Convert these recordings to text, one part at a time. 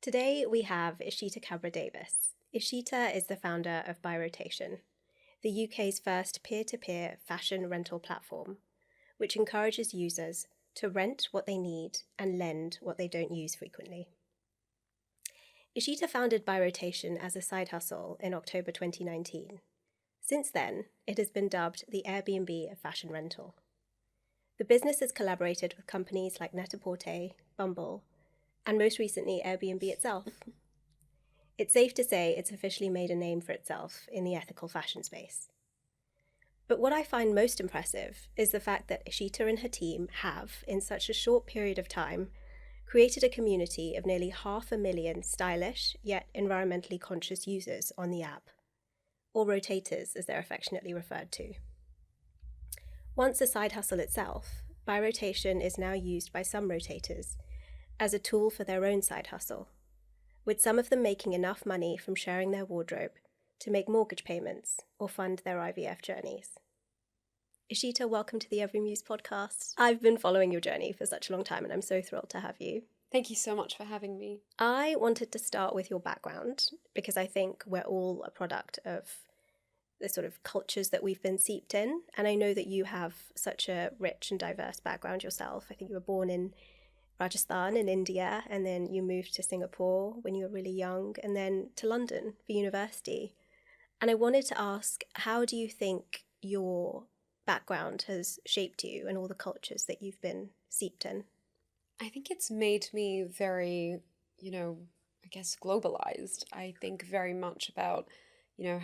Today we have ESHITA Kabra-Davies. ESHITA is the founder of Buy Rotation, the UK's first peer-to-peer fashion rental platform, which encourages users to rent what they need and lend what they don't use frequently. ESHITA founded Buy Rotation as a side hustle in October 2019. Since then, it has been dubbed the Airbnb of fashion rental. The business has collaborated with companies like Net-a-Porter, Bumble, and most recently Airbnb itself. It's safe to say it's officially made a name for itself in the ethical fashion space. But what I find most impressive is the fact that ESHITA and her team have, in such a short period of time, created a community of nearly 500,000 stylish yet environmentally conscious users on the app, or rotators as they're affectionately referred to. Once a side hustle itself, Buy Rotation is now used by some rotators as a tool for their own side hustle, with some of them making enough money from sharing their wardrobe to make mortgage payments or fund their IVF journeys. ESHITA, welcome to the Every Muse podcast. I've been following your journey for such a long time and I'm so thrilled to have you. Thank you so much for having me. I wanted to start with your background because I think we're all a product of the sort of cultures that we've been seeped in. And I know that you have such a rich and diverse background yourself. I think you were born in Rajasthan in India, and then you moved to Singapore when you were really young, and then to London for university. And I wanted to ask, how do you think your background has shaped you and all the cultures that you've been seeped in? I think it's made me very, globalized. I think very much about,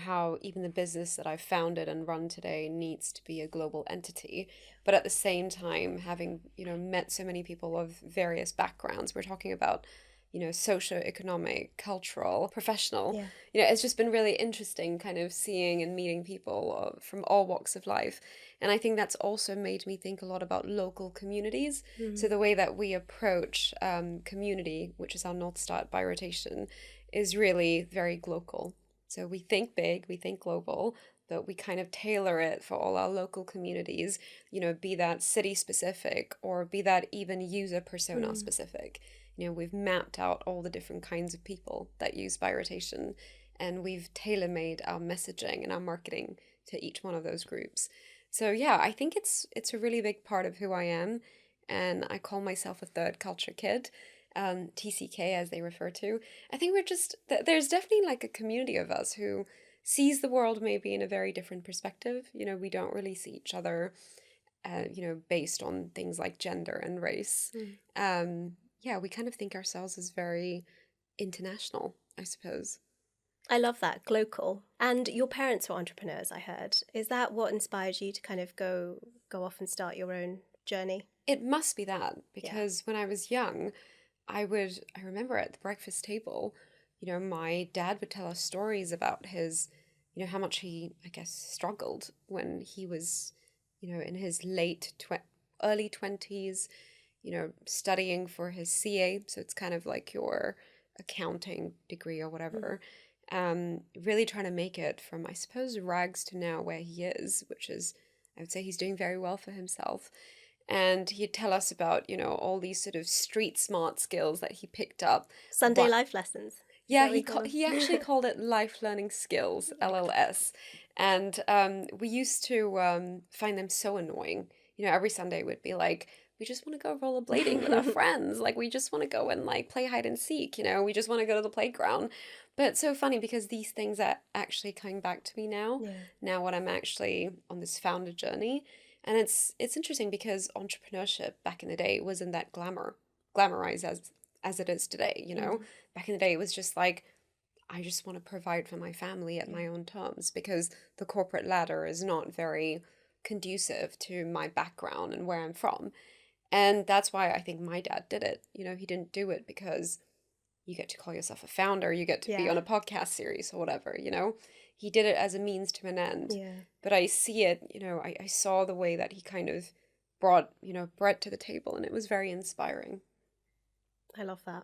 how even the business that I've founded and run today needs to be a global entity. But at the same time, having, met so many people of various backgrounds, we're talking about, socioeconomic, cultural, professional. Yeah. It's just been really interesting kind of seeing and meeting people from all walks of life. And I think that's also made me think a lot about local communities. Mm. So the way that we approach community, which is our North Star at Buy Rotation, is really very global. So we think big, we think global, but we kind of tailor it for all our local communities, be that city specific or be that even user persona specific. We've mapped out all the different kinds of people that use Buy Rotation, and we've tailor-made our messaging and our marketing to each one of those groups. So yeah, I think it's a really big part of who I am, and I call myself a third culture kid. TCK as they refer to. I think there's definitely like a community of us who sees the world maybe in a very different perspective. We don't really see each other, based on things like gender and race. We kind of think ourselves as very international, I suppose. I love that, global. And your parents were entrepreneurs, I heard. Is that what inspired you to kind of go off and start your own journey? It must be that, because when I was young, I remember at the breakfast table, my dad would tell us stories about his, how much he, struggled when he was, in his early 20s, studying for his CA. So it's kind of like your accounting degree or whatever. Really trying to make it from, I suppose, rags to now where he is, which is, I would say he's doing very well for himself. And he'd tell us about, all these sort of street smart skills that he picked up. Sunday life lessons. Yeah, he actually called it life learning skills, LLS. And we used to find them so annoying. Every Sunday would be like, we just want to go rollerblading with our friends. Like, we just want to go and like play hide and seek, we just want to go to the playground. But it's so funny because these things are actually coming back to me now. Yeah. Now when I'm actually on this founder journey. And it's interesting because entrepreneurship back in the day wasn't that glamorized as it is today, Back in the day, it was just like, I just want to provide for my family at my own terms, because the corporate ladder is not very conducive to my background and where I'm from. And that's why I think my dad did it. He didn't do it because you get to call yourself a founder, you get to be on a podcast series or whatever, He did it as a means to an end. Yeah. But I see it, I saw the way that he kind of brought, bread to the table, and it was very inspiring. I love that.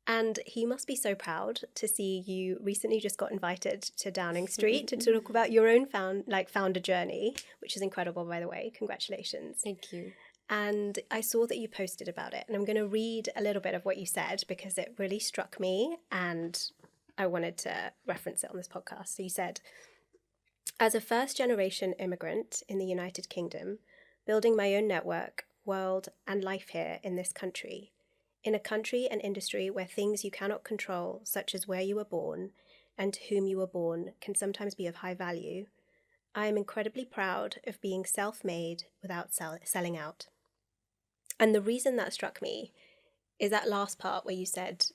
And he must be so proud to see you recently just got invited to Downing Street to talk about your own founder journey, which is incredible, by the way. Congratulations. Thank you. and I saw that you posted about it. And I'm going to read a little bit of what you said because it really struck me and I wanted to reference it on this podcast. So you said, as a first-generation immigrant in the United Kingdom, building my own network, world, and life here in this country, in a country and industry where things you cannot control, such as where you were born and to whom you were born, can sometimes be of high value, I am incredibly proud of being self-made without selling out. And the reason that struck me is that last part where you said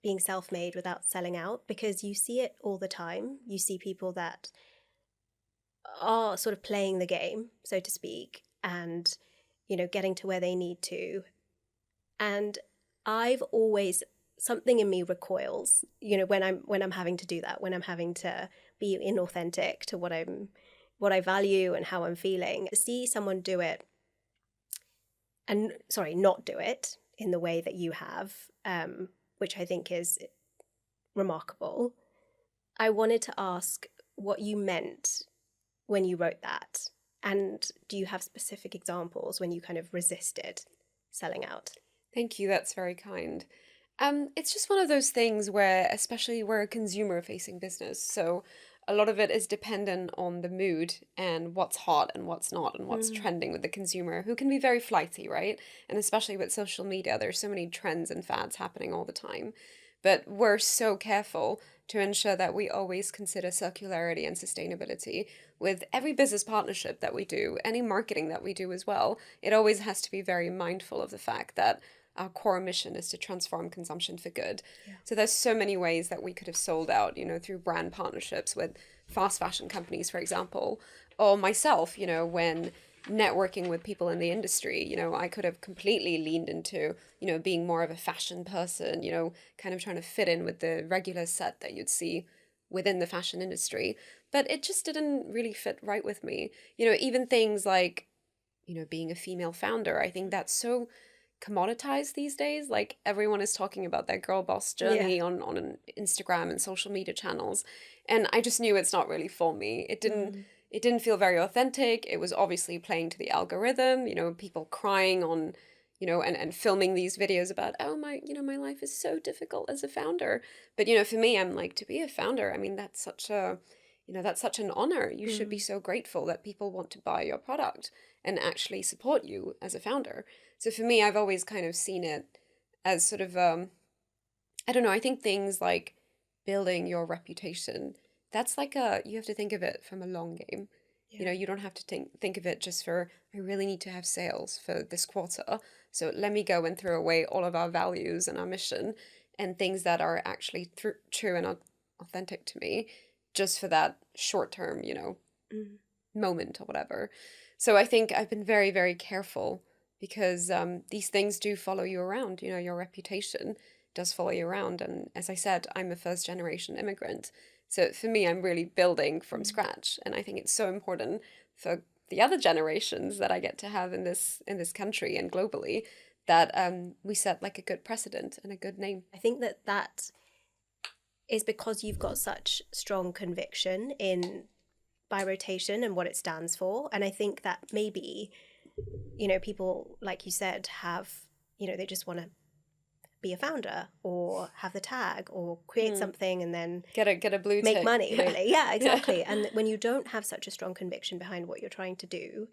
being self-made without selling out, because you see it all the time. You see people that are sort of playing the game, so to speak, and, you know, getting to where they need to. And I've always, something in me recoils, you know, when I'm having to do that, when I'm having to be inauthentic to what I value and how I'm feeling. To see someone do it, and not do it in the way that you have, which I think is remarkable. I wanted to ask what you meant when you wrote that, and do you have specific examples when you kind of resisted selling out? Thank you. That's very kind. It's just one of those things where, especially we're a consumer-facing business, so a lot of it is dependent on the mood and what's hot and what's not and what's trending with the consumer, who can be very flighty, right? And especially with social media, there's so many trends and fads happening all the time. But we're so careful to ensure that we always consider circularity and sustainability with every business partnership that we do, any marketing that we do as well. It always has to be very mindful of the fact that our core mission is to transform consumption for good. Yeah. So there's so many ways that we could have sold out, you know, through brand partnerships with fast fashion companies, for example, or myself, you know, when networking with people in the industry, you know, I could have completely leaned into, you know, being more of a fashion person, you know, kind of trying to fit in with the regular set that you'd see within the fashion industry. But it just didn't really fit right with me. You know, even things like, you know, being a female founder, I think that's so commoditized these days. Like, everyone is talking about their girl boss journey on an Instagram and social media channels, and I just knew it's not really for me. It didn't feel very authentic. It was obviously playing to the algorithm, you know, people crying on, you know, and filming these videos about, oh my, you know, my life is so difficult as a founder. But, you know, for me, I'm like, to be a founder, I mean, that's such a, you know, that's such an honor. You should be so grateful that people want to buy your product and actually support you as a founder. So for me, I've always kind of seen it as sort of, I don't know, I think things like building your reputation, that's like you have to think of it from a long game. Yeah. You know, you don't have to think of it just for, I really need to have sales for this quarter, so let me go and throw away all of our values and our mission and things that are actually true and authentic to me just for that short term, you know, moment or whatever. So I think I've been very, very careful because these things do follow you around. You know, your reputation does follow you around. And as I said, I'm a first generation immigrant. So for me, I'm really building from scratch. And I think it's so important for the other generations that I get to have in this country and globally that we set like a good precedent and a good name. I think that is because you've got such strong conviction in By Rotation and what it stands for. And I think that maybe, you know, people, like you said, have, you know, they just want to be a founder or have the tag or create something and then get a blue make tick. money, really. Yeah, exactly. And when you don't have such a strong conviction behind what you're trying to do,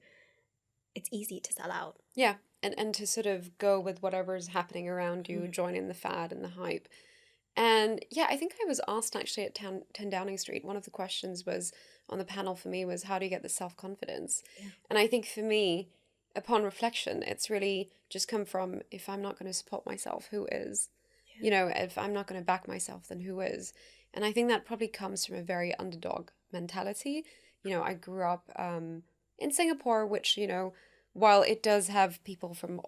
it's easy to sell out. Yeah, and to sort of go with whatever's happening around you, join in the fad and the hype. And yeah, I think I was asked actually at 10 Downing Street, one of the questions was on the panel for me was, how do you get the self-confidence? Yeah. And I think for me, upon reflection, it's really just come from, if I'm not going to support myself, who is? Yeah. You know, if I'm not going to back myself, then who is? And I think that probably comes from a very underdog mentality. You know, I grew up in Singapore, which, you know, while it does have people from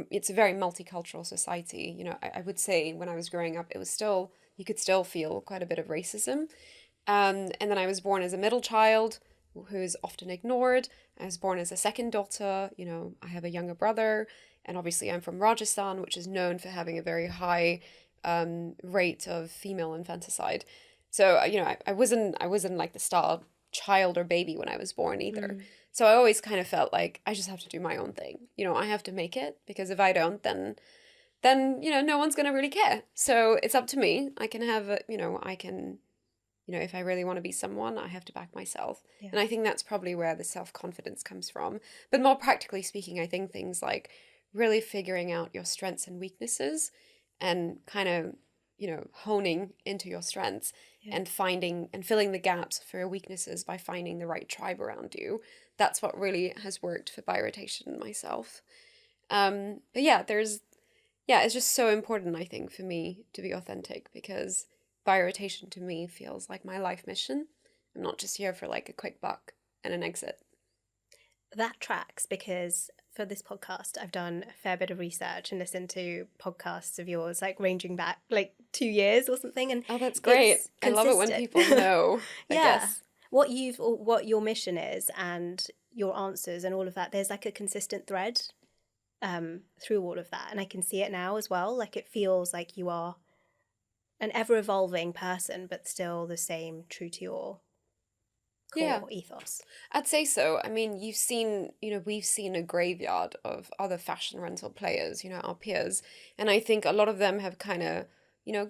it's a very multicultural society, you know, I would say when I was growing up, it was still, you could still feel quite a bit of racism. And then I was born as a middle child who's often ignored. I was born as a second daughter, you know, I have a younger brother, and obviously I'm from Rajasthan, which is known for having a very high rate of female infanticide. So, you know, I wasn't like the star child or baby when I was born either. So I always kind of felt like I just have to do my own thing. You know, I have to make it, because if I don't, then, you know, no one's going to really care. So it's up to me. I can have, if I really want to be someone, I have to back myself. Yeah. And I think that's probably where the self-confidence comes from. But more practically speaking, I think things like really figuring out your strengths and weaknesses and kind of, honing into your strengths and finding and filling the gaps for your weaknesses by finding the right tribe around you. That's what really has worked for biorotation and myself. But yeah, it's just so important, I think, for me to be authentic, because biorotation to me feels like my life mission. I'm not just here for like a quick buck and an exit. That tracks, because for this podcast, I've done a fair bit of research and listened to podcasts of yours, like ranging back like 2 years or something. And oh, that's great. I love it when people know. I guess what your mission is and your answers and all of that. There's like a consistent thread through all of that, and I can see it now as well. Like it feels like you are an ever-evolving person, but still the same, true to your core ethos. I'd say so. I mean, we've seen a graveyard of other fashion rental players, our peers, and I think a lot of them have kind of,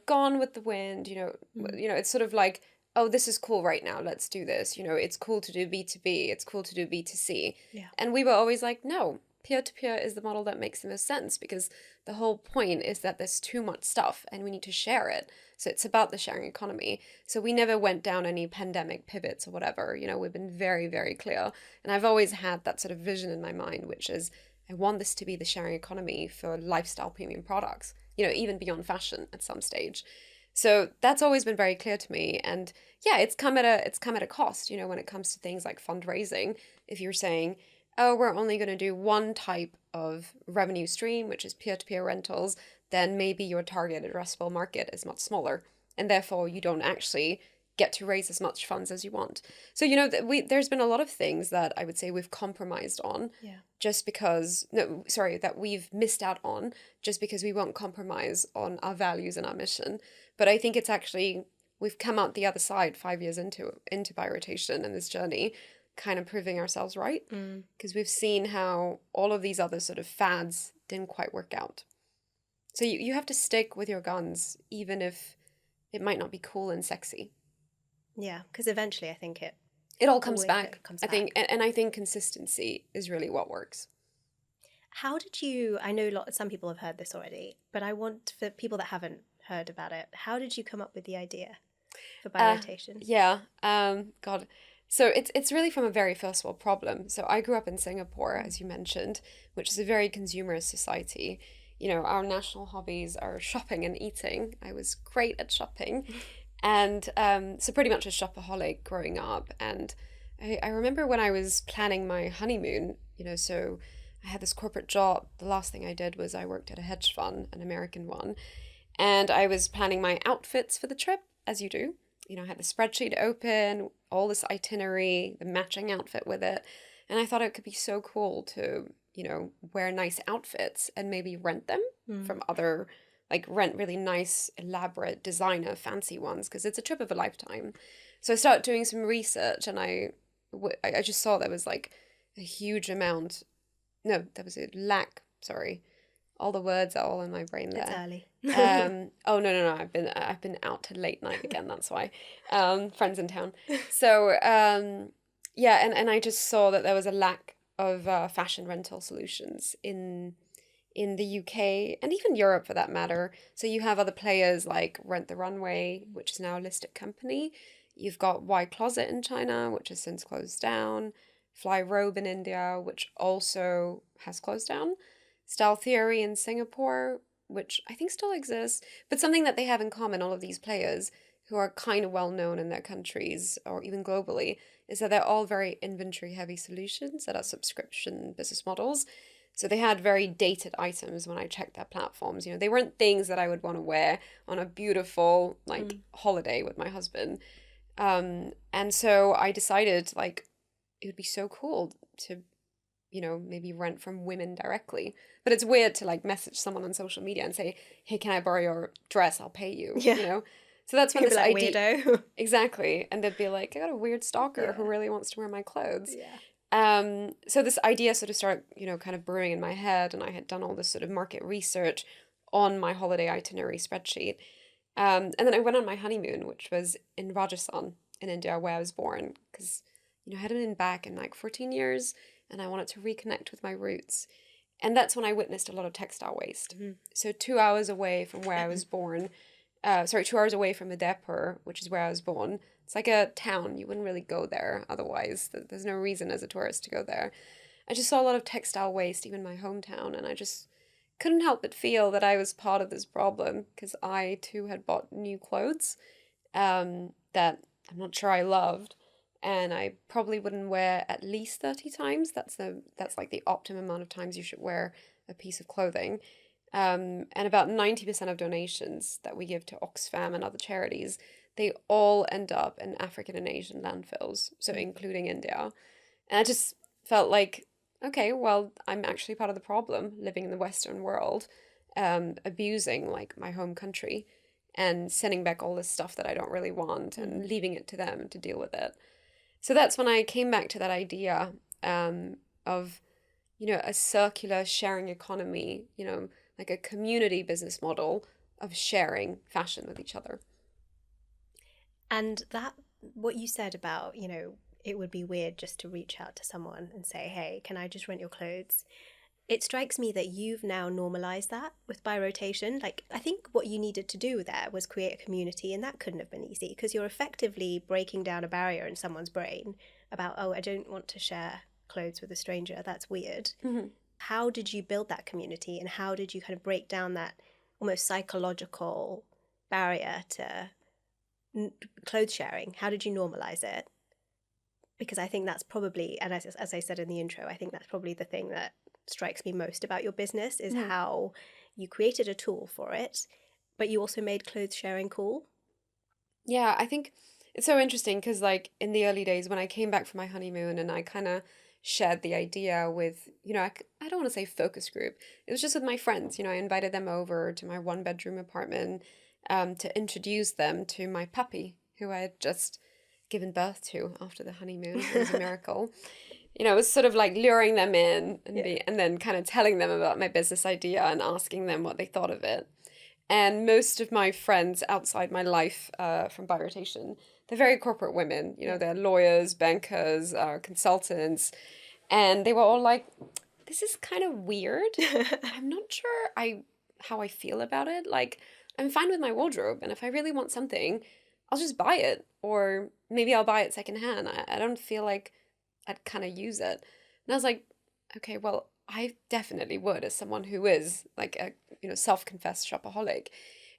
gone with the wind. It's sort of like, oh, this is cool right now, let's do this. It's cool to do B2B, it's cool to do B2C. Yeah. And we were always like, no, peer-to-peer is the model that makes the most sense, because the whole point is that there's too much stuff and we need to share it. So it's about the sharing economy. So we never went down any pandemic pivots or whatever. We've been very, very clear. And I've always had that sort of vision in my mind, which is I want this to be the sharing economy for lifestyle premium products, even beyond fashion at some stage. So that's always been very clear to me. And yeah, it's come at a cost, when it comes to things like fundraising. If you're saying, oh, we're only going to do one type of revenue stream, which is peer-to-peer rentals, then maybe your target addressable market is much smaller, and therefore you don't actually get to raise as much funds as you want. So, there's been a lot of things that I would say we've compromised on that we've missed out on just because we won't compromise on our values and our mission. But I think it's actually, we've come out the other side 5 years into biorotation and this journey, kind of proving ourselves right, because we've seen how all of these other sort of fads didn't quite work out. So you have to stick with your guns, even if it might not be cool and sexy. Yeah, because eventually I think it all comes back. I think, and I think consistency is really what works. How did you, I know some people have heard this already, but I want, for people that haven't heard about it, how did you come up with the idea for biorotation? God. So it's really from a very first world problem. So I grew up in Singapore, as you mentioned, which is a very consumerist society. Our national hobbies are shopping and eating. I was great at shopping. And so pretty much a shopaholic growing up. And I remember when I was planning my honeymoon, so I had this corporate job. The last thing I did was I worked at a hedge fund, an American one. And I was planning my outfits for the trip, as you do. I had the spreadsheet open, all this itinerary, the matching outfit with it. And I thought it could be so cool to, wear nice outfits and maybe rent them from other, like rent really nice, elaborate, designer, fancy ones, because it's a trip of a lifetime. So I started doing some research, and I just saw there was like a huge amount. No, there was a lack. Sorry. All the words are all in my brain there. It's early. Oh no! I've been out to late night again. That's why. Friends in town. So and I just saw that there was a lack of fashion rental solutions in the UK and even Europe for that matter. So you have other players like Rent the Runway, which is now a listed company. You've got Y Closet in China, which has since closed down. Fly Robe in India, which also has closed down. Style Theory in Singapore, which I think still exists, but something that they have in common, all of these players who are kind of well known in their countries or even globally, is that they're all very inventory heavy solutions that are subscription business models. So they had very dated items when I checked their platforms. They weren't things that I would want to wear on a beautiful holiday with my husband. And so I decided it would be so cool to maybe rent from women directly. But it's weird to message someone on social media and say, hey, can I borrow your dress? I'll pay you, So that's when this idea... Weirdo. Exactly. And they'd be like, I got a weird stalker who really wants to wear my clothes. Yeah. So this idea sort of started, kind of brewing in my head, and I had done all this sort of market research on my holiday itinerary spreadsheet. And then I went on my honeymoon, which was in Rajasthan in India, where I was born, because, I hadn't been back in like 14 years, and I wanted to reconnect with my roots. And that's when I witnessed a lot of textile waste. Mhm. So 2 hours away from where I was born, 2 hours away from Udaipur, which is where I was born. It's like a town. You wouldn't really go there otherwise. There's no reason as a tourist to go there. I just saw a lot of textile waste, even in my hometown, and I just couldn't help but feel that I was part of this problem because I too had bought new clothes that I'm not sure I loved, and I probably wouldn't wear at least 30 times. That's like the optimum amount of times you should wear a piece of clothing. And about 90% of donations that we give to Oxfam and other charities, they all end up in African and Asian landfills, so including India. And I just felt like, okay, well, I'm actually part of the problem living in the Western world, abusing like my home country and sending back all this stuff that I don't really want and leaving it to them to deal with it. So that's when I came back to that idea of, a circular sharing economy, like a community business model of sharing fashion with each other. And that, what you said about, it would be weird just to reach out to someone and say, hey, can I just rent your clothes? It strikes me that you've now normalized that with By Rotation. Like, I think what you needed to do there was create a community, and that couldn't have been easy because you're effectively breaking down a barrier in someone's brain about, oh, I don't want to share clothes with a stranger. That's weird. Mm-hmm. How did you build that community, and how did you kind of break down that almost psychological barrier to clothes sharing? How did you normalize it? Because I think that's probably, and as I said in the intro, I think that's probably the thing that strikes me most about your business is how you created a tool for it, but you also made clothes sharing cool. Yeah, I think it's so interesting because, like, in the early days when I came back from my honeymoon and I kind of shared the idea with, I don't want to say focus group. It was just with my friends. I invited them over to my one-bedroom apartment to introduce them to my puppy, who I had just given birth to after the honeymoon. It was a miracle. It was sort of like luring them in and then kind of telling them about my business idea and asking them what they thought of it. And most of my friends outside my life from By Rotation, they're very corporate women. They're lawyers, bankers, consultants. And they were all like, this is kind of weird. I'm not sure how I feel about it. Like, I'm fine with my wardrobe. And if I really want something, I'll just buy it. Or maybe I'll buy it secondhand. I don't feel like I'd kind of use it. And I was like, okay, well, I definitely would as someone who is like a self-confessed shopaholic.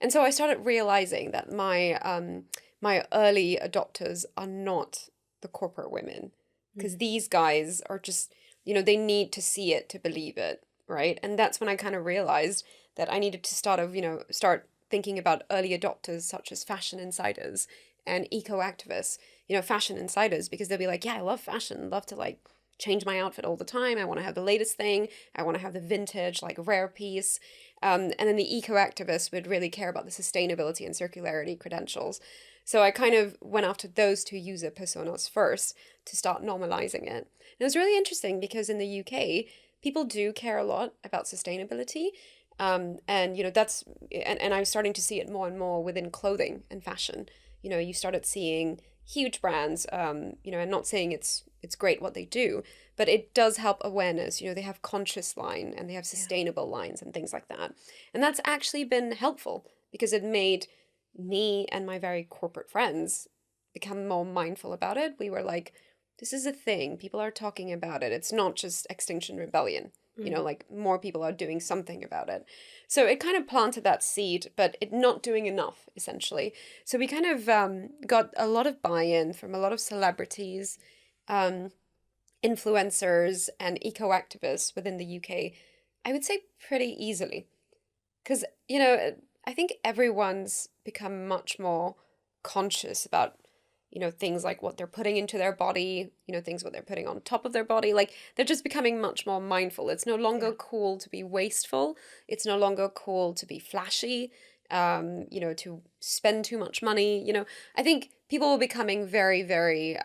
And so I started realizing that my early adopters are not the corporate women, because these guys are just, they need to see it to believe it, right? And that's when I kind of realized that I needed to start thinking about early adopters such as fashion insiders and eco-activists, fashion insiders, because they'll be like, yeah, I love fashion, love to like change my outfit all the time. I want to have the latest thing. I want to have the vintage, like rare piece. And then the eco-activists would really care about the sustainability and circularity credentials. So I kind of went after those two user personas first to start normalizing it. And it was really interesting because in the UK, people do care a lot about sustainability. And I'm starting to see it more and more within clothing and fashion. You started seeing huge brands, and not saying it's great what they do, but it does help awareness. They have conscious line and they have sustainable lines and things like that. And that's actually been helpful because it made me and my very corporate friends become more mindful about it. We were like, this is a thing. People are talking about it. It's not just Extinction Rebellion. Like more people are doing something about it. So it kind of planted that seed, but it not doing enough, essentially. So we kind of got a lot of buy-in from a lot of celebrities, influencers, and eco-activists within the UK, I would say pretty easily. Because, I think everyone's become much more conscious about things like what they're putting into their body, things what they're putting on top of their body. Like, they're just becoming much more mindful. It's no longer cool to be wasteful. It's no longer cool to be flashy, to spend too much money. I think people are becoming very, very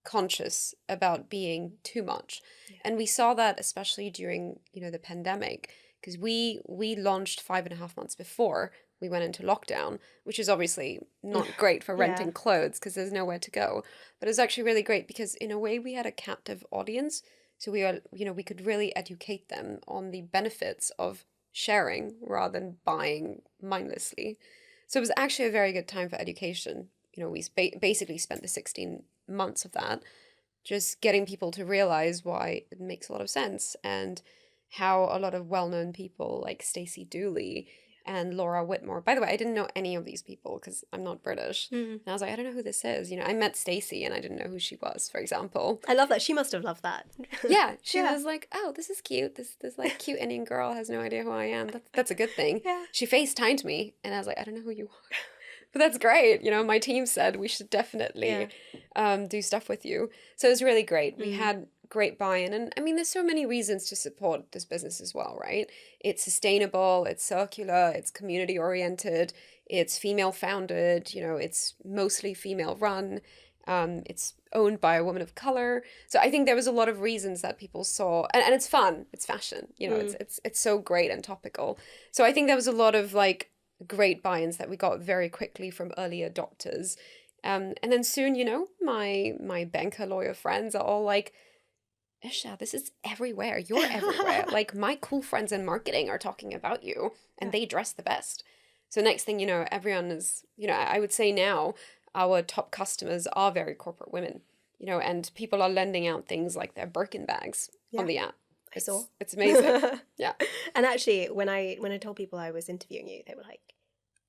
conscious about being too much. Yeah. And we saw that especially during, the pandemic, because we launched 5.5 months before we went into lockdown, which is obviously not great for renting clothes because there's nowhere to go. But it's actually really great because in a way we had a captive audience. So we could really educate them on the benefits of sharing rather than buying mindlessly. So it was actually a very good time for education. We basically spent the 16 months of that just getting people to realize why it makes a lot of sense, and how a lot of well-known people like Stacey Dooley and Laura Whitmore. By the way, I didn't know any of these people because I'm not British. And I was like, I don't know who this is. I met Stacey and I didn't know who she was, for example. I love that. She must have loved that. Yeah, she was like, oh, this is cute. This like cute Indian girl has no idea who I am. That's a good thing. Yeah. She FaceTimed me and I was like, I don't know who you are. But that's great. My team said we should definitely do stuff with you. So it was really great. We had great buy-in. And I mean, there's so many reasons to support this business as well, right? It's sustainable, it's circular, it's community-oriented, it's female-founded, it's mostly female-run, it's owned by a woman of color. So I think there was a lot of reasons that people saw, and it's fun, it's fashion, it's so great and topical. So I think there was a lot of like great buy-ins that we got very quickly from early adopters. And then soon, my banker lawyer friends are all like, Isha, this is everywhere. You're everywhere. Like my cool friends in marketing are talking about you and they dress the best. So next thing you know, everyone is, I would say now our top customers are very corporate women, and people are lending out things like their Birkin bags on the app. I saw. It's amazing. Yeah. And actually, when I told people I was interviewing you, they were like,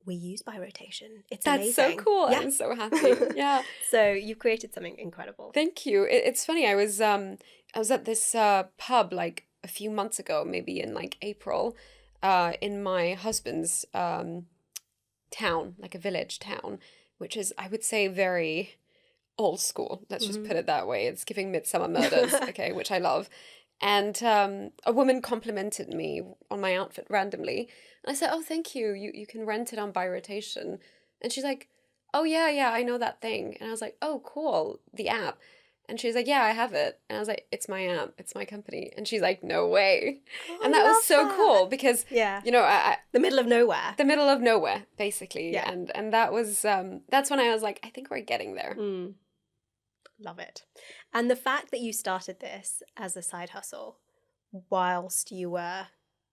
we use by rotation. It's That's amazing. So cool. Yeah. I'm so happy. Yeah. So you've created something incredible. Thank you. It's funny. I was at this pub like a few months ago, maybe in like April, in my husband's town, like a village town, which is, I would say, very old school. Let's just put it that way. It's giving Midsummer Murders, okay, which I love. And a woman complimented me on my outfit randomly. And I said, oh, thank you. You can rent it on by rotation. And she's like, oh, yeah, I know that thing. And I was like, oh, cool, the app. And she's like, yeah, I have it. And I was like, it's my app. It's my company. And she's like, no way. And that was so cool because, the middle of nowhere. The middle of nowhere, basically. Yeah. And that was, that's when I was like, I think we're getting there. Love it. And the fact that you started this as a side hustle whilst you were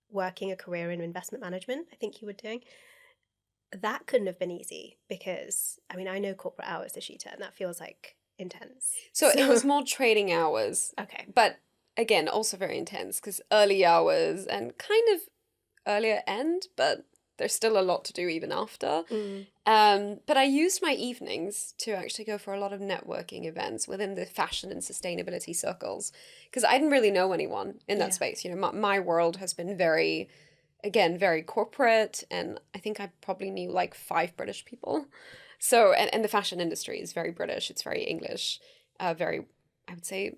working a career in investment management, I think you were doing, that couldn't have been easy because, I mean, I know corporate hours, ESHITA, and that feels like intense. So it was more trading hours. Okay. But again, also very intense because early hours and kind of earlier end, but there's still a lot to do even after. But I used my evenings to actually go for a lot of networking events within the fashion and sustainability circles because I didn't really know anyone in that space. My world has been very corporate, and I think I probably knew like 5 British people. So, and the fashion industry is very British. It's very English, I would say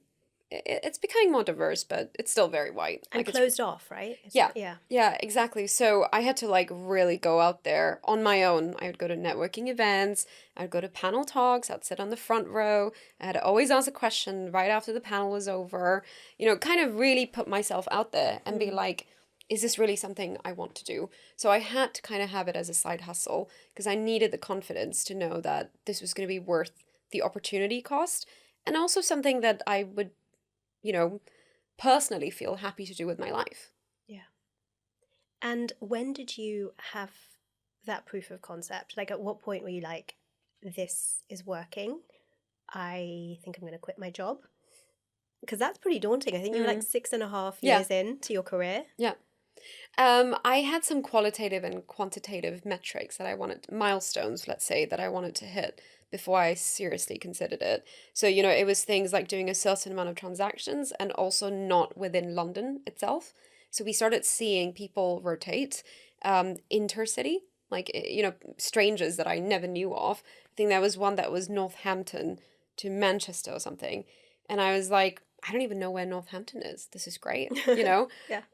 it's becoming more diverse, but it's still very white. And like closed off, right? Yeah, exactly. So I had to like really go out there on my own. I would go to networking events. I'd go to panel talks. I'd sit on the front row. I had to always ask a question right after the panel was over. Kind of really put myself out there and be like, is this really something I want to do? So I had to kind of have it as a side hustle because I needed the confidence to know that this was going to be worth the opportunity cost and also something that I would, personally feel happy to do with my life. Yeah. And when did you have that proof of concept? Like, at what point were you like, this is working? I think I'm going to quit my job. Because that's pretty daunting. I think you were like 6.5 years into your career. Yeah. I had some qualitative and quantitative metrics that I wanted, milestones, let's say, that I wanted to hit before I seriously considered it. So, it was things like doing a certain amount of transactions and also not within London itself. So we started seeing people rotate intercity, like, strangers that I never knew of. I think there was one that was Northampton to Manchester or something. And I was like, I don't even know where Northampton is. This is great, Yeah.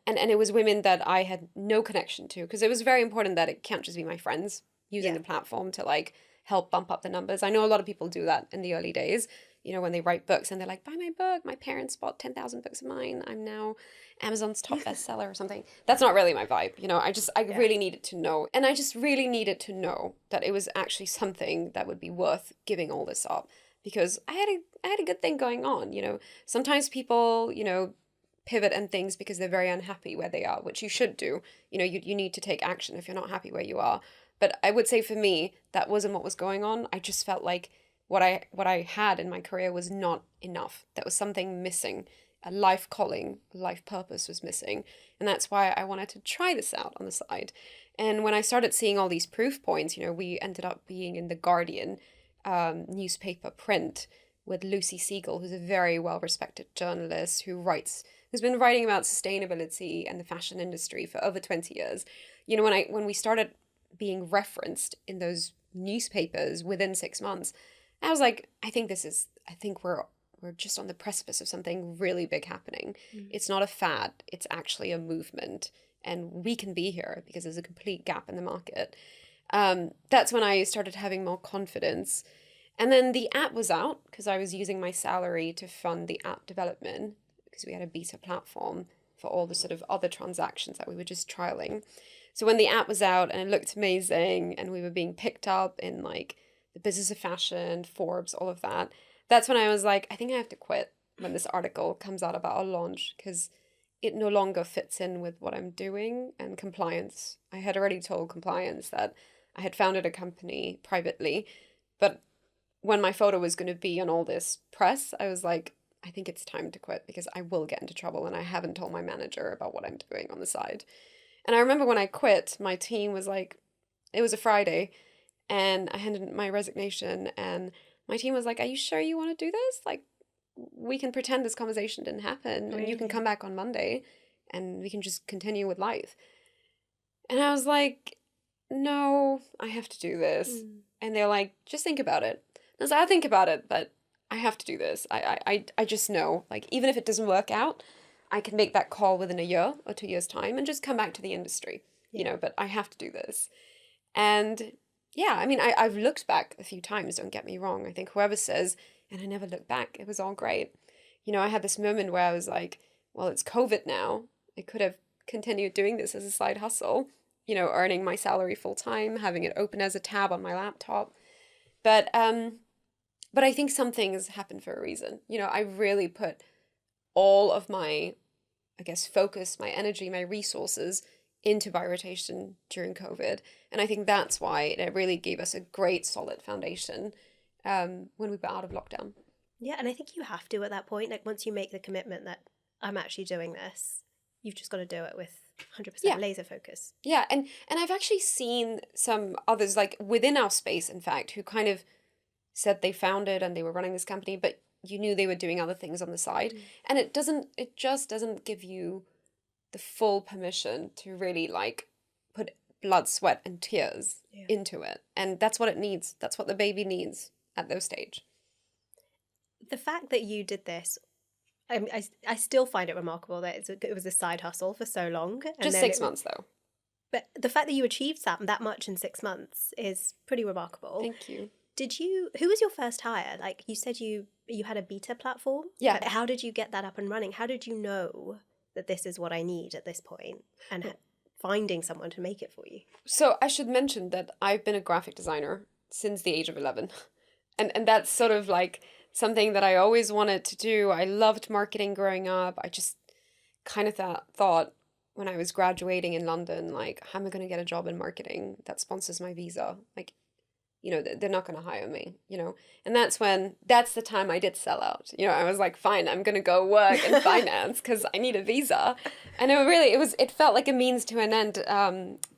And it was women that I had no connection to because it was very important that it can't just be my friends using the platform to like help bump up the numbers. I know a lot of people do that in the early days when they write books and they're like, buy my book, my parents bought 10,000 books of mine, I'm now Amazon's top bestseller or something. That's not really my vibe. I really needed to know. And I just really needed to know that it was actually something that would be worth giving all this up, because I had a good thing going on. Sometimes people, pivot and things because they're very unhappy where they are, which you should do. You need to take action if you're not happy where you are. But I would say for me, that wasn't what was going on. I just felt like what I had in my career was not enough. There was something missing. A life calling, a life purpose was missing. And that's why I wanted to try this out on the side. And when I started seeing all these proof points, we ended up being in the Guardian newspaper print with Lucy Siegel, who's a very well-respected journalist who's been writing about sustainability and the fashion industry for over 20 years. When we started being referenced in those newspapers within 6 months, I was like, I think we're just on the precipice of something really big happening. It's not a fad, it's actually a movement, and we can be here because there's a complete gap in the market. That's when I started having more confidence. And then the app was out because I was using my salary to fund the app development, because we had a beta platform for all the sort of other transactions that we were just trialing. So when the app was out and it looked amazing and we were being picked up in like the Business of Fashion, Forbes, all of that, that's when I was like, I think I have to quit when this article comes out about our launch, because it no longer fits in with what I'm doing and compliance. I had already told compliance that I had founded a company privately, but when my photo was going to be on all this press, I was like, I think it's time to quit because I will get into trouble, and I haven't told my manager about what I'm doing on the side. And I remember when I quit, my team was like, it was a Friday, and I handed in my resignation, and my team was like, are you sure you want to do this? Like, we can pretend this conversation didn't happen, and you can come back on Monday, and we can just continue with life. And I was like, no, I have to do this. And they're like, just think about it. And I was like, I'll think about it, but I have to do this. I just know, like, even if it doesn't work out, I can make that call within a year or 2 years' time and just come back to the industry, but I have to do this. And yeah, I mean, I've looked back a few times, don't get me wrong. I think whoever says, and I never looked back, it was all great. I had this moment where I was like, well, it's COVID now. I could have continued doing this as a side hustle, earning my salary full time, having it open as a tab on my laptop. But I think some things happen for a reason. I really put all of my, I guess, focus, my energy, my resources into Biorotation during COVID. And I think that's why it really gave us a great solid foundation when we were out of lockdown. Yeah, and I think you have to at that point. Like, once you make the commitment that I'm actually doing this, you've just got to do it with 100% laser focus. Yeah, and I've actually seen some others, like within our space, in fact, who kind of said they founded and they were running this company, but you knew they were doing other things on the side. And it just doesn't give you the full permission to really like put blood, sweat and tears into it. And that's what it needs. That's what the baby needs at those stage. The fact that you did this, I still find it remarkable that it was a side hustle for so long. And just 6 months though. But the fact that you achieved that much in 6 months is pretty remarkable. Thank you. Who was your first hire? Like, you said you had a beta platform? Yeah. How did you get that up and running? How did you know that this is what I need at this point, and finding someone to make it for you? So I should mention that I've been a graphic designer since the age of 11. And that's sort of like something that I always wanted to do. I loved marketing growing up. I just kind of thought when I was graduating in London, like, how am I going to get a job in marketing that sponsors my visa? Like, they're not going to hire me, and that's the time I did sell out. I was like, fine, I'm going to go work in finance because I need a visa. And it felt like a means to an end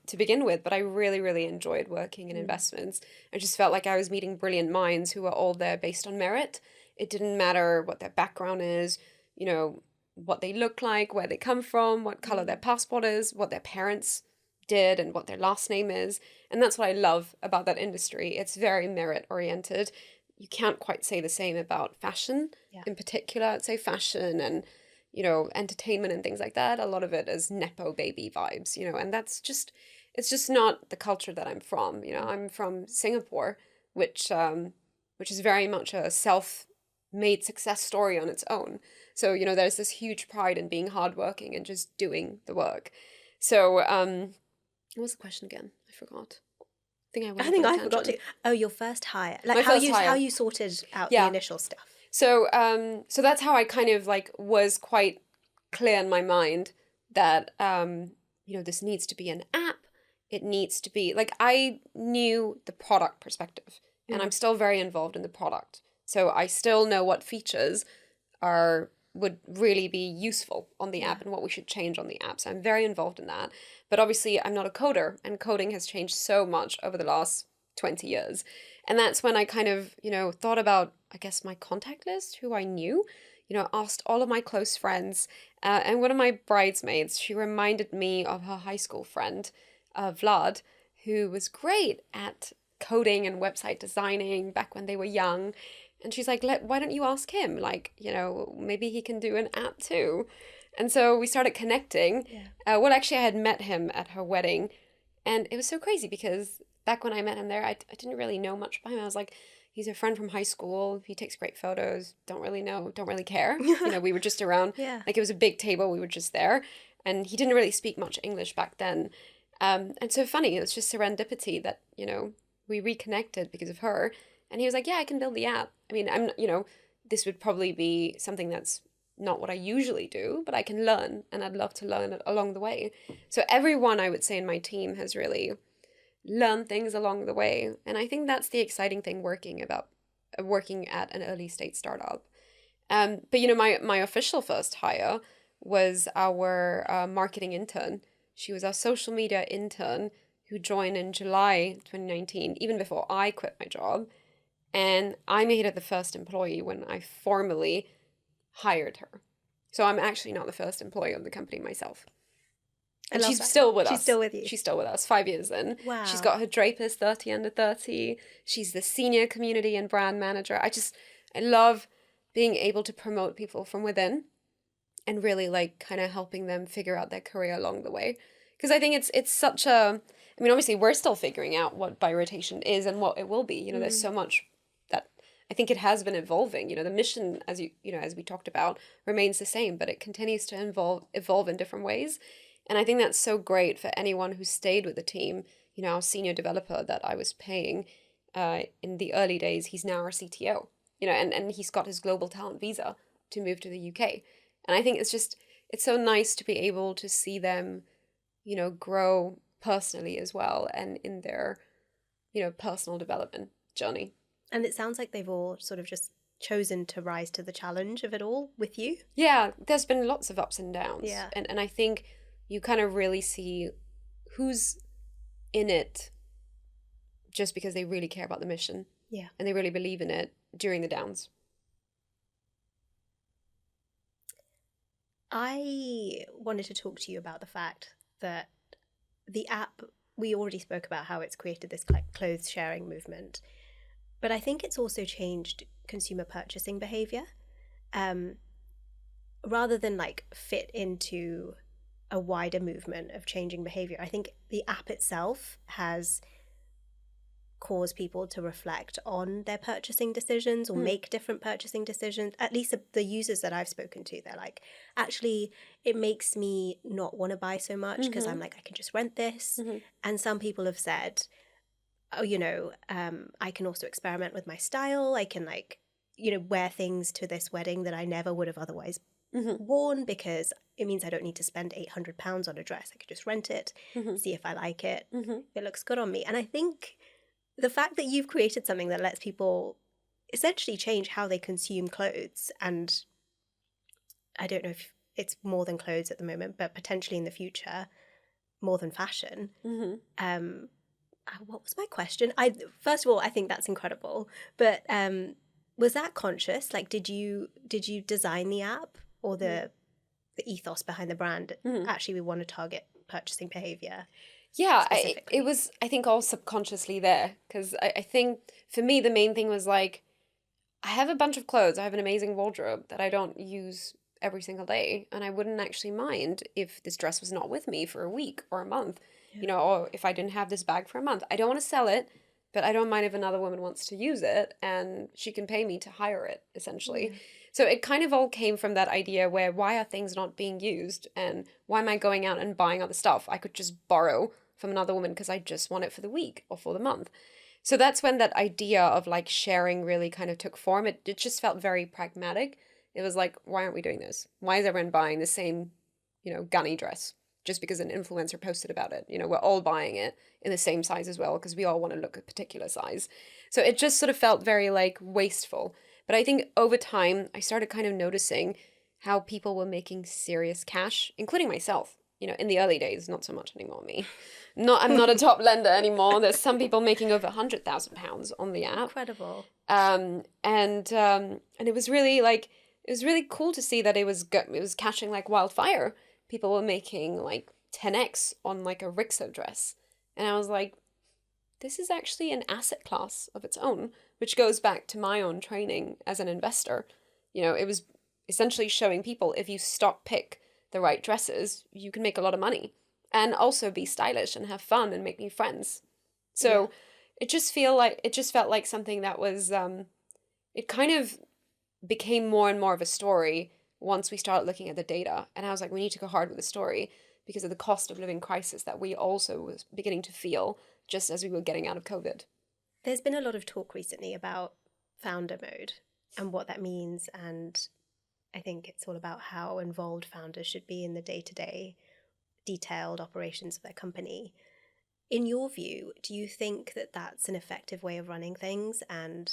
to begin with, but I really, really enjoyed working in investments. I just felt like I was meeting brilliant minds who were all there based on merit. It didn't matter what their background is, what they look like, where they come from, what color their passport is, what their parents did and what their last name is. And that's what I love about that industry. It's very merit oriented. You can't quite say the same about fashion in particular. I'd say fashion and, entertainment and things like that. A lot of it is Nepo baby vibes, and it's just not the culture that I'm from. I'm from Singapore, which is very much a made success story on its own. So, you know, there's this huge pride in being hardworking and just doing the work. So, what was the question again? I forgot. I think I forgot to. Oh, your first hire, like My first hire. how you sorted out Yeah. the initial stuff. So, so that's how I kind of like was quite clear in my mind that, you know, this needs to be an app. It needs to be like, I knew the product perspective, and I'm still very involved in the product. So I still know what features would really be useful on the app and what we should change on the app. So I'm very involved in that. But obviously I'm not a coder, and coding has changed so much over the last 20 years. And that's when I kind of, you know, thought about, I guess, my contact list, who I knew, you know, asked all of my close friends. And one of my bridesmaids, she reminded me of her high school friend, Vlad, who was great at coding and website designing back when they were young. And she's like, why don't you ask him? Like, you know, maybe he can do an app too. And so we started connecting. Yeah. Well, actually, I had met him at her wedding. And it was so crazy because back when I met him there, I didn't really know much about him. I was like, he's a friend from high school. He takes great photos. Don't really care. You know, we were just around. Yeah. Like, it was a big table. We were just there. And he didn't really speak much English back then. And so funny, it was just serendipity that, you know, we reconnected because of her. And he was like, yeah, I can build the app. I mean, you know, this would probably be something that's not what I usually do, but I can learn, and I'd love to learn it along the way. So everyone, I would say, in my team has really learned things along the way. And I think that's the exciting thing working at an early stage startup. But, you know, my official first hire was our marketing intern. She was our social media intern who joined in July 2019, even before I quit my job. And I made her the first employee when I formally hired her. So I'm actually not the first employee of the company myself. And she's still with us. She's still with you. She's still with us 5 years in. Wow. She's got her Drapers 30 under 30. She's the senior community and brand manager. I love being able to promote people from within and really like kind of helping them figure out their career along the way. Because I think it's such a, I mean, obviously we're still figuring out what Birotation is and what it will be. You know, there's so much that I think it has been evolving. You know, the mission, as as we talked about, remains the same, but it continues to evolve in different ways. And I think that's so great for anyone who stayed with the team. You know, our senior developer that I was paying in the early days, he's now our CTO. You know, and he's got his global talent visa to move to the UK. And I think it's so nice to be able to see them, you know, grow personally as well and in their, you know, personal development journey. And it sounds like they've all sort of just chosen to rise to the challenge of it all with you. Yeah, there's been lots of ups and downs. Yeah. And I think you kind of really see who's in it just because they really care about the mission. Yeah. And they really believe in it during the downs. I wanted to talk to you about the fact that the app, we already spoke about how it's created this clothes sharing movement, but I think it's also changed consumer purchasing behavior. Rather than like fit into a wider movement of changing behavior, I think the app itself has caused people to reflect on their purchasing decisions or make different purchasing decisions. At least the users that I've spoken to, they're like, actually, it makes me not want to buy so much because I'm like, I can just rent this. And some people have said, oh, you know, I can also experiment with my style. I can like, you know, wear things to this wedding that I never would have otherwise worn because it means I don't need to spend £800 on a dress. I could just rent it, see if I like it. If it looks good on me. And I think the fact that you've created something that lets people essentially change how they consume clothes, and I don't know if it's more than clothes at the moment, but potentially in the future, more than fashion. What was my question? First of all, I think that's incredible. But was that conscious? Like, did you design the app or the ethos behind the brand? Actually, we want to target purchasing behavior. Yeah, it was, I think, all subconsciously there. Because I think, for me, the main thing was, like, I have a bunch of clothes. I have an amazing wardrobe that I don't use every single day. And I wouldn't actually mind if this dress was not with me for a week or a month. You know, or if I didn't have this bag for a month. I don't want to sell it, but I don't mind if another woman wants to use it and she can pay me to hire it, essentially. Yeah. So it kind of all came from that idea where why are things not being used and why am I going out and buying other stuff? I could just borrow from another woman because I just want it for the week or for the month. So that's when that idea of like sharing really kind of took form. It just felt very pragmatic. It was like, why aren't we doing this? Why is everyone buying the same, gunny dress just because an influencer posted about it? We're all buying it in the same size as well because we all want to look a particular size. So it just sort of felt very like wasteful. But I think over time, I started kind of noticing how people were making serious cash, including myself. In the early days, not so much anymore, me. I'm not a top lender anymore. There's some people making over £100,000 on the app. Incredible. And it was really cool to see that it was catching like wildfire. People were making like 10x on like a Rixo dress. And I was like, this is actually an asset class of its own, which goes back to my own training as an investor. It was essentially showing people if you stock pick the right dresses, you can make a lot of money and also be stylish and have fun and make new friends. So it just felt like something that was, it kind of became more and more of a story once we started looking at the data. And I was like, we need to go hard with the story because of the cost of living crisis that we also was beginning to feel just as we were getting out of COVID. There's been a lot of talk recently about founder mode and what that means, and I think it's all about how involved founders should be in the day-to-day detailed operations of their company. In your view, do you think that that's an effective way of running things? And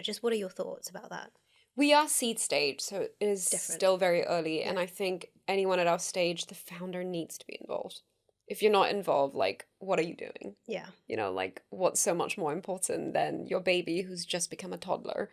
just what are your thoughts about that? We are seed stage, so it is still very early. Yeah. And I think anyone at our stage, the founder needs to be involved. If you're not involved, like, what are you doing? Yeah. Like, what's so much more important than your baby who's just become a toddler?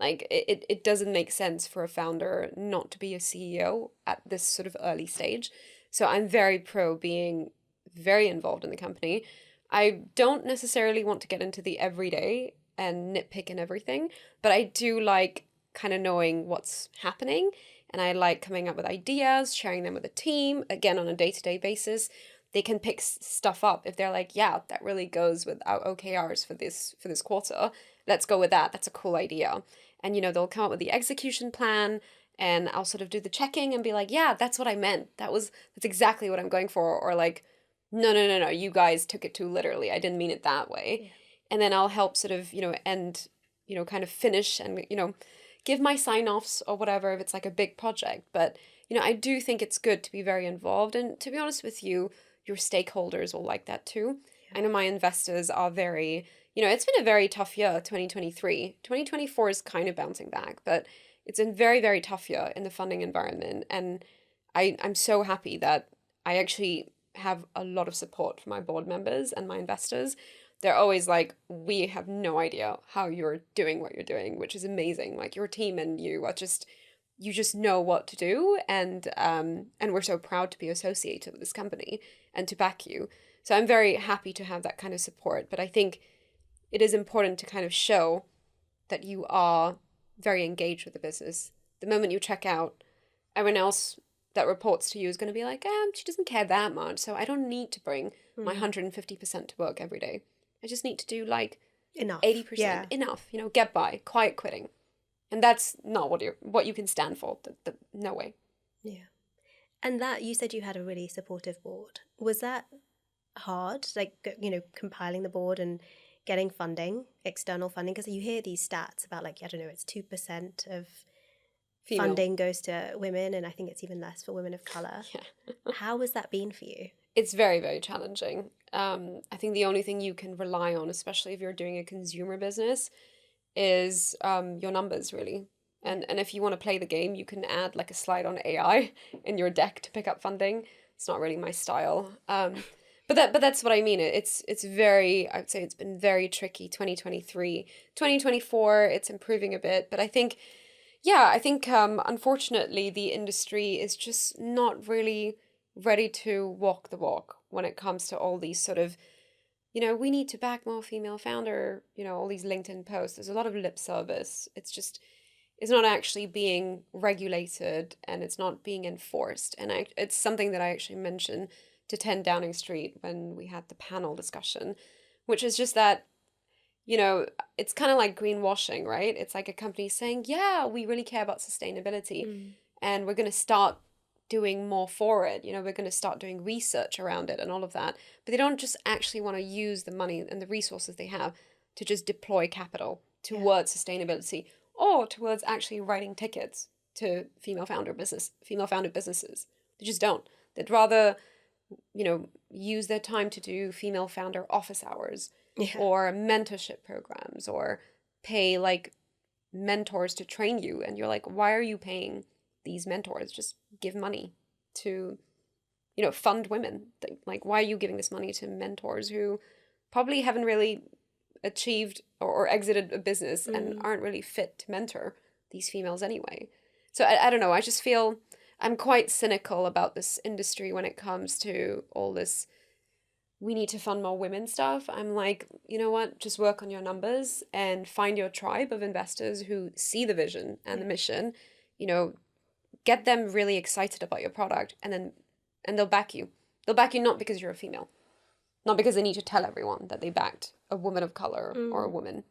Like, it doesn't make sense for a founder not to be a CEO at this sort of early stage. So I'm very pro being very involved in the company. I don't necessarily want to get into the everyday and nitpick and everything, but I do like kind of knowing what's happening. And I like coming up with ideas, sharing them with the team, again, on a day-to-day basis. They can pick stuff up if they're like, yeah, that really goes with our OKRs for this quarter. Let's go with that. That's a cool idea. And, they'll come up with the execution plan and I'll sort of do the checking and be like, yeah, that's what I meant. That's exactly what I'm going for. Or like, no, you guys took it too literally. I didn't mean it that way. Yeah. And then I'll help sort of, end, kind of finish and, give my sign-offs or whatever if it's like a big project. But, I do think it's good to be very involved. And to be honest with you, your stakeholders will like that too. Yeah. I know my investors are very, it's been a very tough year, 2023. 2024 is kind of bouncing back, but it's a very, very tough year in the funding environment. And I'm so happy that I actually have a lot of support from my board members and my investors. They're always like, we have no idea how you're doing what you're doing, which is amazing. Like your team and you just know what to do. And we're so proud to be associated with this company and to back you. So I'm very happy to have that kind of support. But I think it is important to kind of show that you are very engaged with the business. The moment you check out, everyone else that reports to you is going to be like, she doesn't care that much. So I don't need to bring my 150% to work every day. I just need to do like enough, 80%, enough, get by, quiet quitting. And that's not what you can stand for. No way. Yeah. And that, you said you had a really supportive board. Was that hard? Like, compiling the board and getting funding, external funding? Because you hear these stats about like, I don't know, it's 2% of female funding goes to women. And I think it's even less for women of colour. Yeah. How has that been for you? It's very, very challenging. I think the only thing you can rely on, especially if you're doing a consumer business, is your numbers, really. And if you want to play the game, you can add like a slide on AI in your deck to pick up funding. It's not really my style. But that's what I mean. It's very, I'd say it's been very tricky, 2023. 2024, it's improving a bit. But I think unfortunately the industry is just not really ready to walk the walk when it comes to all these sort of, we need to back more female founder, all these LinkedIn posts. There's a lot of lip service. It's not actually being regulated and it's not being enforced. And it's something that I actually mentioned to 10 Downing Street when we had the panel discussion, which is just that you know, it's kind of like greenwashing, right? It's like a company saying, yeah, we really care about sustainability and we're going to start doing more for it. You know, we're going to start doing research around it and all of that. But they don't just actually want to use the money and the resources they have to just deploy capital towards sustainability or towards actually writing tickets to female-founded businesses. They just don't. They'd rather, you know, use their time to do female founder office hours or mentorship programs or pay like mentors to train you. And you're like, why are you paying these mentors? Just give money to, you know, fund women. Like, why are you giving this money to mentors who probably haven't really achieved or exited a business and aren't really fit to mentor these females anyway? So I don't know. I just feel I'm quite cynical about this industry when it comes to all this we need to fund more women stuff. I'm like, you know what? Just work on your numbers and find your tribe of investors who see the vision and the mission, you know, get them really excited about your product and they'll back you. They'll back you not because you're a female, not because they need to tell everyone that they backed a woman of color or a woman.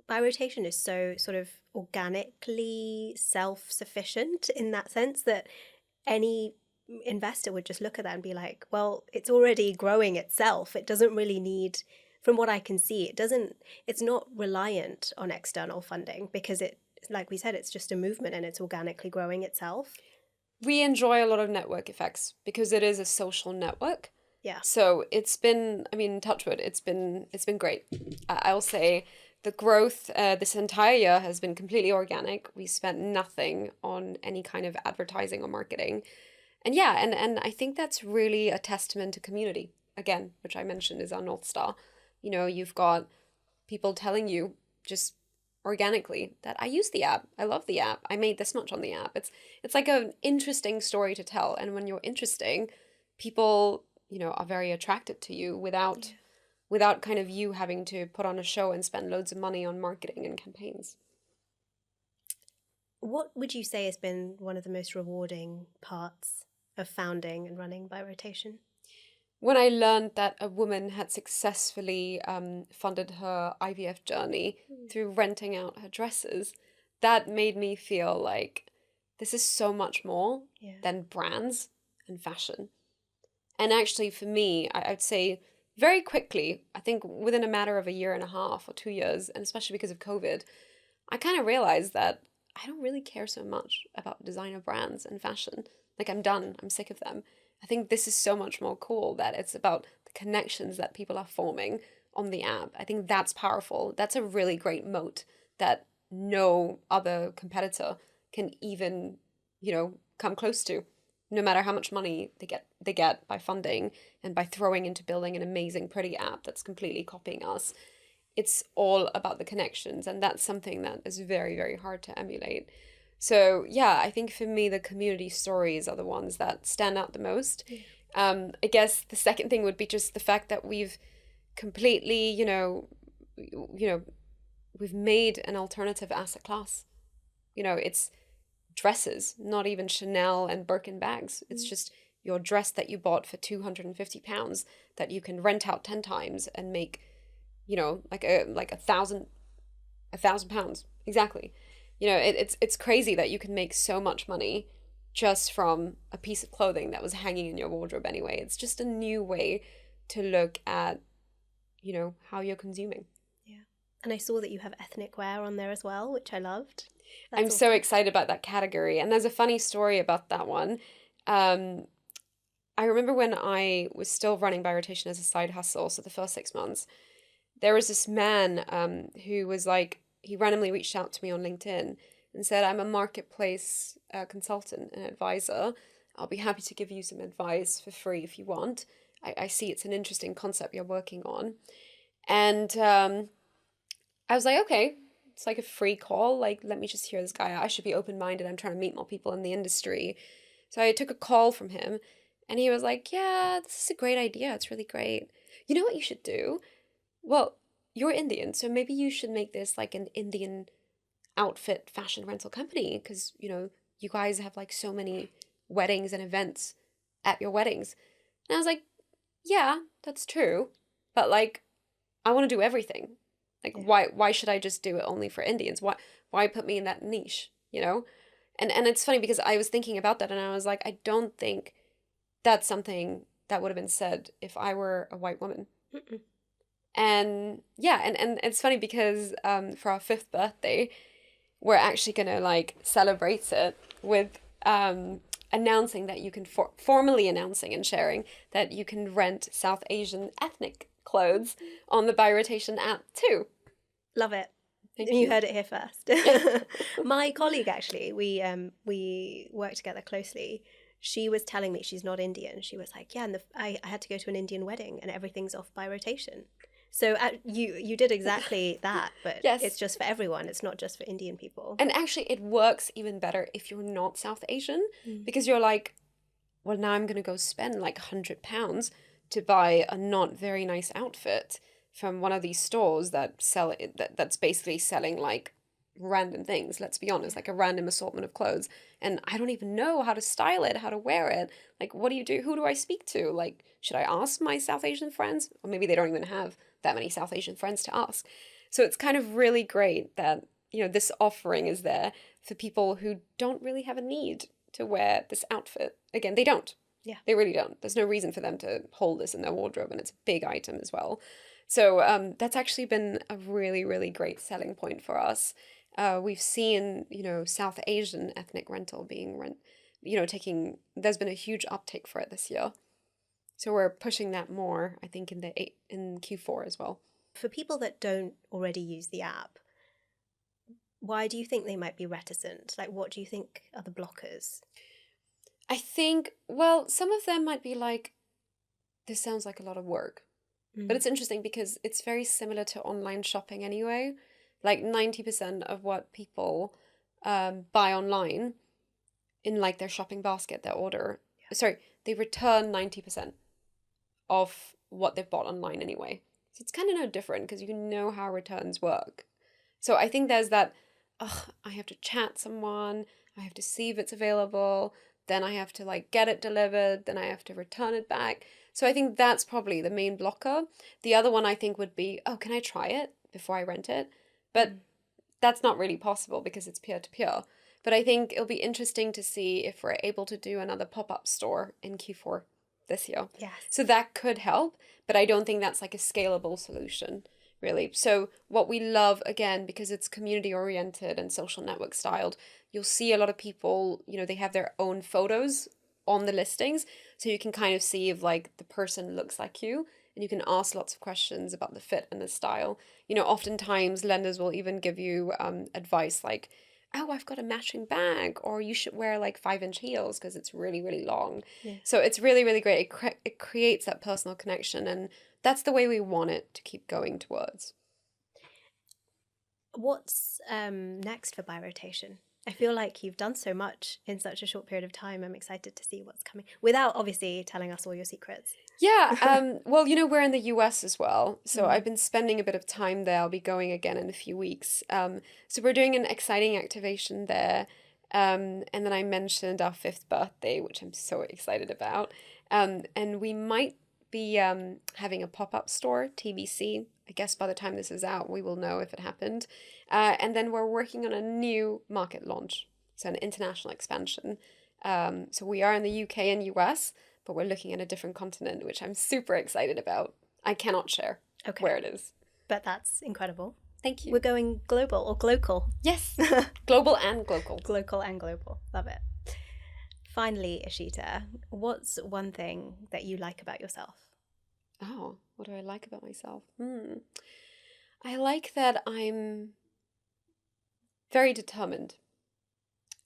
By rotation is so sort of organically self-sufficient in that sense that any investor would just look at that and be like, well, it's already growing itself. It doesn't really need, from what I can see, it's not reliant on external funding because it, like we said, it's just a movement and it's organically growing itself. We enjoy a lot of network effects because it is a social network. Yeah. So it's been, I mean, touch wood, it's been great. I'll say the growth this entire year has been completely organic. We spent nothing on any kind of advertising or marketing. And yeah, and I think that's really a testament to community, again, which I mentioned is our North Star. You know, you've got people telling you just organically that I use the app, I love the app, I made this much on the app. It's like an interesting story to tell. And when you're interesting, people, you know, are very attracted to you without kind of you having to put on a show and spend loads of money on marketing and campaigns. What would you say has been one of the most rewarding parts of founding and running By Rotation? When I learned that a woman had successfully funded her IVF journey through renting out her dresses, that made me feel like this is so much more than brands and fashion. And actually for me, I'd say very quickly, I think within a matter of a year and a half or 2 years, and especially because of COVID, I kind of realized that I don't really care so much about designer brands and fashion. Like, I'm done. I'm sick of them. I think this is so much more cool that it's about the connections that people are forming on the app. I think that's powerful. That's a really great moat that no other competitor can even, you know, come close to, no matter how much money they get by funding and by throwing into building an amazing, pretty app that's completely copying us. It's all about the connections, and that's something that is very, very hard to emulate. So yeah, I think for me, the community stories are the ones that stand out the most. I guess the second thing would be just the fact that we've completely, you know, we've made an alternative asset class. You know, it's dresses, not even Chanel and Birkin bags. It's just your dress that you bought for £250 that you can rent out 10 times and make, you know, like £1,000 exactly. You know, it's crazy that you can make so much money just from a piece of clothing that was hanging in your wardrobe anyway. It's just a new way to look at, you know, how you're consuming. Yeah. And I saw that you have ethnic wear on there as well, which I loved. I'm so excited about that category. And there's a funny story about that one. I remember when I was still running By Rotation as a side hustle, so the first 6 months, there was this man who was like, he randomly reached out to me on LinkedIn and said, I'm a marketplace consultant and advisor. I'll be happy to give you some advice for free if you want. I see it's an interesting concept you're working on. And I was like, okay, it's like a free call. Like, let me just hear this guy out. I should be open-minded. I'm trying to meet more people in the industry. So I took a call from him and he was like, yeah, this is a great idea. It's really great. You know what you should do? Well, you're Indian, so maybe you should make this like an Indian outfit fashion rental company because, you know, you guys have like so many weddings and events at your weddings. And I was like, yeah, that's true. But like, I want to do everything. Like, why should I just do it only for Indians? Why put me in that niche, you know? And it's funny because I was thinking about that and I was like, I don't think that's something that would have been said if I were a white woman. Mm-mm. And yeah, and it's funny because for our 5th birthday, we're actually going to like celebrate it with announcing that you can, formally announcing and sharing that you can rent South Asian ethnic clothes on the Buy Rotation app too. Love it. Thank You you. heard it here first. My colleague, actually, we work together closely. She was telling me she's not Indian. She was like, yeah, and I had to go to an Indian wedding and everything's off Buy Rotation. So you did exactly that, but Yes. It's just for everyone. It's not just for Indian people. And actually, it works even better if you're not South Asian, because you're like, well, now I'm going to go spend like £100 to buy a not very nice outfit from one of these stores that sell it, that's basically selling like random things, let's be honest, like a random assortment of clothes. And I don't even know how to style it, how to wear it. Like, what do you do? Who do I speak to? Like, should I ask my South Asian friends? Or maybe they don't even have that many South Asian friends to ask. So it's kind of really great that, you know, this offering is there for people who don't really have a need to wear this outfit. Again, they don't. Yeah. They really don't. There's no reason for them to hold this in their wardrobe, and it's a big item as well. So that's actually been a really, really great selling point for us. We've seen, you know, South Asian ethnic rental being there's been a huge uptake for it this year. So we're pushing that more, I think, in Q4 as well. For people that don't already use the app, why do you think they might be reticent? Like, what do you think are the blockers? I think, well, some of them might be like, this sounds like a lot of work. But it's interesting because it's very similar to online shopping anyway. Like 90% of what people buy online in like their shopping basket, their order, they return 90% of what they've bought online anyway. So it's kind of no different because you know how returns work. So I think there's that, I have to chat someone, I have to see if it's available, then I have to like get it delivered, then I have to return it back. So I think that's probably the main blocker. The other one I think would be, can I try it before I rent it? But that's not really possible because it's peer-to-peer. But I think it'll be interesting to see if we're able to do another pop-up store in Q4 this year. Yes. So that could help, but I don't think that's like a scalable solution, really. So what we love, again, because it's community-oriented and social network styled, you'll see a lot of people, you know, they have their own photos on the listings, so you can kind of see if like the person looks like you, and you can ask lots of questions about the fit and the style. You know, oftentimes lenders will even give you advice like, oh, I've got a matching bag, or you should wear like 5-inch heels because it's really, really long. Yeah. So it's really, really great. It creates that personal connection, and that's the way we want it to keep going towards. What's next for Buy Rotation? I feel like you've done so much in such a short period of time. I'm excited to see what's coming, without obviously telling us all your secrets. Yeah, well, you know, we're in the US as well, so I've been spending a bit of time there. I'll be going again in a few weeks. So we're doing an exciting activation there. And then I mentioned our 5th birthday, which I'm so excited about. And we might be having a pop-up store, TBC. I guess by the time this is out, we will know if it happened. And then we're working on a new market launch, so an international expansion. So we are in the UK and US, but we're looking at a different continent, which I'm super excited about. I cannot share where it is. But that's incredible. Thank you. We're going global or glocal. Yes, global and glocal. Glocal and global. Love it. Finally, ESHITA, what's one thing that you like about yourself? Oh, what do I like about myself? I like that I'm very determined.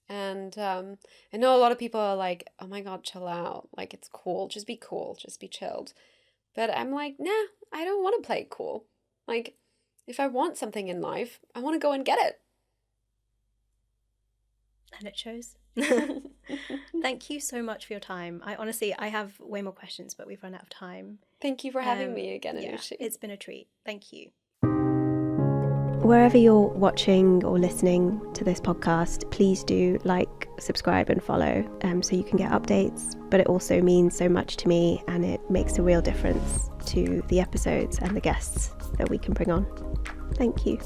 And I know a lot of people are like, oh my God, chill out. Like, it's cool. Just be cool. Just be chilled. But I'm like, nah, I don't want to play it cool. Like, if I want something in life, I want to go and get it. And it shows. Thank you so much for your time. I have way more questions, but we've run out of time. Thank you for having me again, Anushi. It's been a treat. Thank you. Wherever you're watching or listening to this podcast, please do like, subscribe and follow so you can get updates. But it also means so much to me, and it makes a real difference to the episodes and the guests that we can bring on. Thank you.